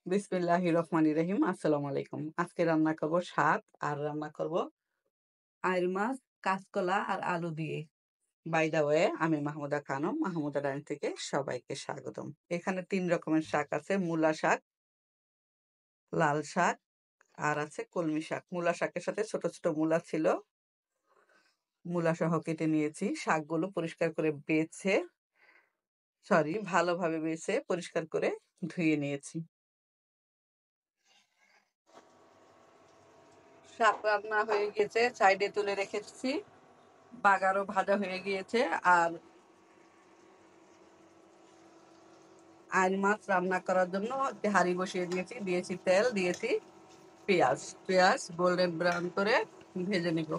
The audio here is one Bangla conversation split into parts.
বিসমিল্লাহির রহমানির রহিম। আসসালামু আলাইকুম। আজকে রান্না করব শাক আর রান্না করব আইল মাছ, কাঁচকলা আর আলু দিয়ে। বাই দা ওয়ে, আমি মাহমুদা খানম, মাহমুদা ডাইন থেকে সবাইকে স্বাগতম। এখানে ৩ রকমের শাক আছে: মূলা শাক, লাল শাক আর আছে কলমি শাক। মূলা শাকের সাথে ছোট ছোট মূলা ছিল, মূলা সহ কেটে নিয়েছি। শাকগুলো পরিষ্কার করে ভালোভাবে বেছে পরিষ্কার করে ধুয়ে নিয়েছি। শাক রান্না হয়ে গেছে, সাইডে তুলে রেখেছি। বাগারও ভাজা হয়ে গিয়েছে। আর আইল মাছ রান্না করার জন্য একটি হাঁড়ি বসিয়ে দিয়েছি তেল, দিয়েছি পেঁয়াজ গোল্ডেন ব্রাউন করে ভেজে নিব।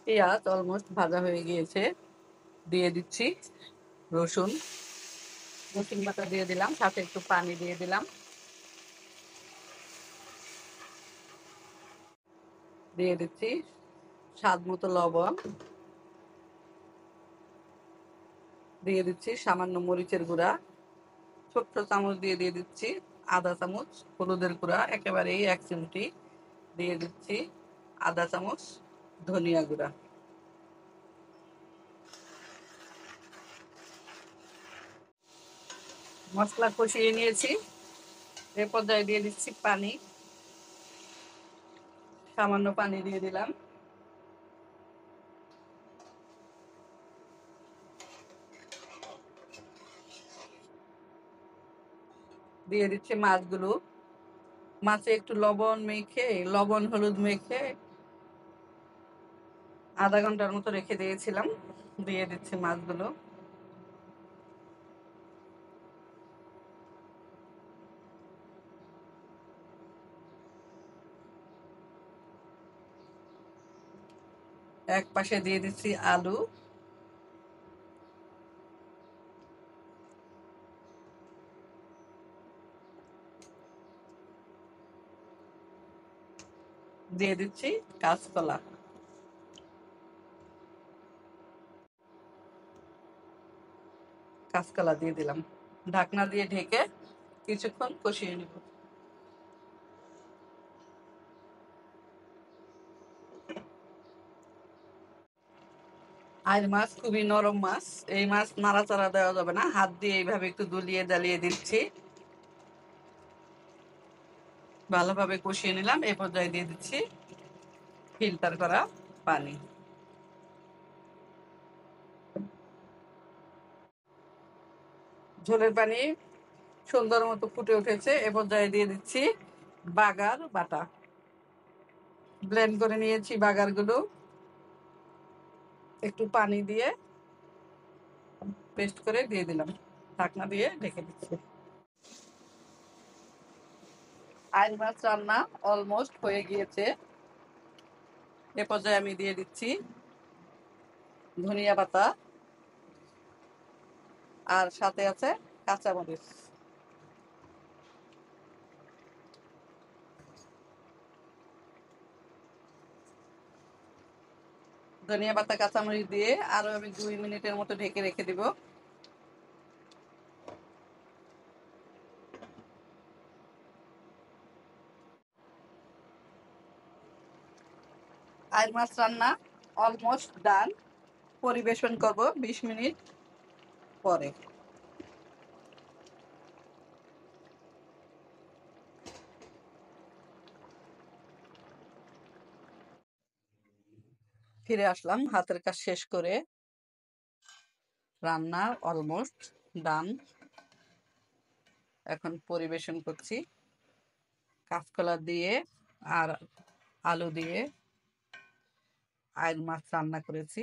পেঁয়াজ অলমোস্ট ভাজা হয়ে গিয়েছে, দিয়ে দিচ্ছি রসুন বাটা দিয়ে দিলাম, সাথে একটু পানি দিয়ে দিলাম। দিয়ে দিচ্ছি স্বাদ মতো লবণ, দিয়ে দিচ্ছি সামান্য মরিচের গুঁড়া, ছোট্ট চামচ দিয়ে দিচ্ছি আধা চামচ হলুদের গুঁড়া, একেবারেই 1 চিমটি। দিয়ে দিচ্ছি আধা চামচ ধনিয়া গুঁড়া। মশলা কষিয়ে নিয়েছি। এ পর্যায়ে দিয়ে দিচ্ছি পানি, সামান্য পানি দিয়ে দিলাম। দিয়ে দিচ্ছি মাছগুলো। মাছে একটু লবণ হলুদ মেখে আধা ঘন্টার মতো রেখে দিয়েছিলাম। দিয়ে দিচ্ছি মাছগুলো। এক পাশে দিয়ে দিচ্ছি আলু, দিয়ে দিচ্ছি কাঁচকলা। কাঁচকলা দিয়ে দিলাম। ঢাকনা দিয়ে ঢেকে কিছুক্ষণ কষিয়ে নেব। আইল মাছ খুবই নরম মাছ, এই মাছ নাড়াচাড়া দেওয়া যাবে না, হাত দিয়ে এইভাবে একটু দুলিয়ে জ্বালিয়ে দিচ্ছি। ভালোভাবে কষিয়ে নিলাম। এ পর্যায়ে দিয়ে দিচ্ছি ফিল্টার করা পানি। ঝোলের পানি সুন্দর মতো ফুটে উঠেছে। এ পর্যায়ে দিয়ে দিচ্ছি বাগার বাটা। ব্লেন্ড করে নিয়েছি বাগারগুলো, একটু পানি দিয়ে পেস্ট করে দিয়ে দিলাম। ঢাকনা দিয়ে ঢেকে দিচ্ছি। আইল মাছ রান্না অলমোস্ট হয়ে গিয়েছে। এ পর্যায়ে আমি দিয়ে দিচ্ছি ধনিয়া পাতা, আর সাথে আছে কাঁচামরিচ। ধনিয়া পাতা কাঁচামরিচ দিয়ে আরো আমি 2 মিনিটের মতো ঢেকে রেখে দিব। আইল মাছ রান্না অলমোস্ট ডান। পরিবেশন করব 20 মিনিট পরে। ফিরে আসলাম হাতের কাজ শেষ করে। রান্না অলমোস্ট ডান। এখন পরিবেশন করছি কাঁচকলা দিয়ে আর আলু দিয়ে আইল মাছ রান্না করেছি।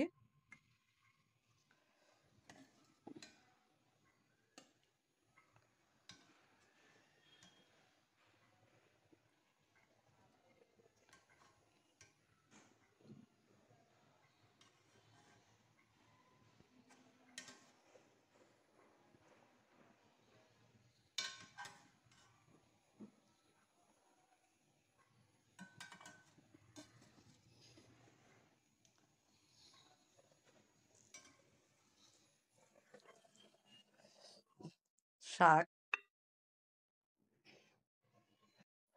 শাক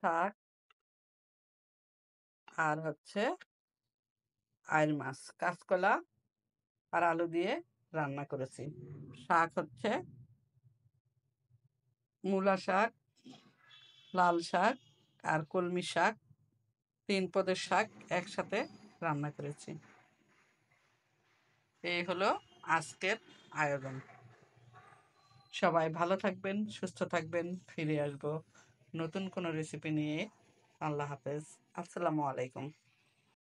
শাক আর হচ্ছে আইল মাছ, কাঁচকলা আর আলু দিয়ে রান্না করেছি। শাক হচ্ছে মূলা শাক, লাল শাক আর কলমি শাক, 3 পদের শাক একসাথে রান্না করেছি। এই হলো আজকের আয়োজন। সবাই ভালো থাকবেন, সুস্থ থাকবেন। ফিরে আসবো নতুন কোনো রেসিপি নিয়ে। আল্লাহ হাফেজ। আসসালামু আলাইকুম।